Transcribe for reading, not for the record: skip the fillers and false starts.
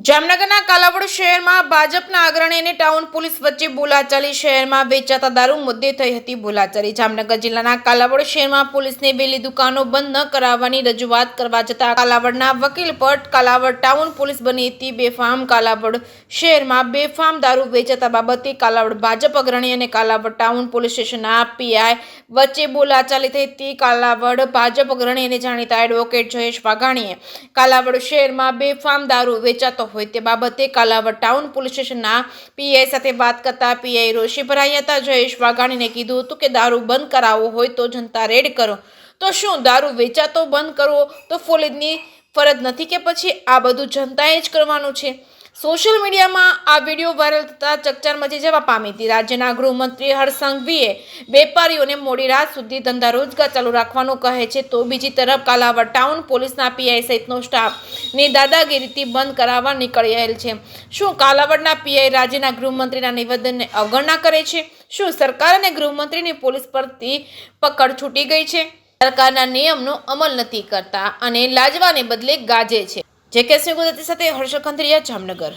જામનગરના કાલાવડ શહેરમાં ભાજપના અગ્રણી અને ટાઉન પોલીસ વચ્ચે બોલાચાલી શહેરમાં વેચાતા દારૂ મુદ્દે થઈ હતી બોલાચાલી। જામનગર જિલ્લાના કાલાવડ શહેરમાં પોલીસને વેલી દુકાનો બંધ ન કરાવવાની રજૂઆત કરવા જતા કાલાવડના વકીલ પટ કાલાવડ ટાઉન પોલીસ બની હતી બેફામ। કાલાવડ શહેરમાં બેફામ દારૂ વેચાતા બાબતે કાલાવડ ભાજપ અગ્રણી અને કાલાવડ ટાઉન પોલીસ સ્ટેશનના પીઆઈ વચ્ચે બોલાચાલી થઈ હતી। કાલાવડ ભાજપ અગ્રણી અને જાણીતા એડવોકેટ જયેશ વાઘાણીએ કાલાવડ શહેરમાં બેફામ દારૂ વેચાતો હોય તે બાબતે કાલાવડ ટાઉન પોલીસ સ્ટેશનના પીઆઈ સાથે વાત કરતા પીઆઈ રોષે ભરાયા હતા। જયેશ વાઘાણીને કીધું હતું કે દારૂ બંધ કરાવવો હોય તો જનતા રેડ કરો, તો શું દારૂ વેચાતો બંધ કરવો તો પોલીસની ફરજ નથી કે પછી આ બધું જનતાએ જ કરવાનું છે। સોશિયલ મીડિયામાં આ વિડીયો વાયરલ થતા ચકચાર મચી જવા પામી હતી। રાજ્યના ગૃહમંત્રી હર્ષ સંઘવીએ વેપારીઓને મોડી રાત સુધી ધંધા રોજગાર ચાલુ રાખવાનું કહે છે, તો બીજી તરફ કાલાવડ ટાઉન પોલીસના પીઆઈ સહિતનો સ્ટાફની દાદાગીરીથી બંધ કરાવવા નીકળેલ છે। શું કાલાવડના પીઆઈ રાજ્યના ગૃહમંત્રીના નિવેદનને અવગણના કરે છે? શું સરકાર અને ગૃહમંત્રીની પોલીસ પરથી પકડ છૂટી ગઈ છે? સરકારના નિયમનો અમલ નથી કરતા અને લાજવાને બદલે ગાજે છે। જે કે ગુજરાતી સાથે હર્ષ ખંત્રીયા, જામનગર।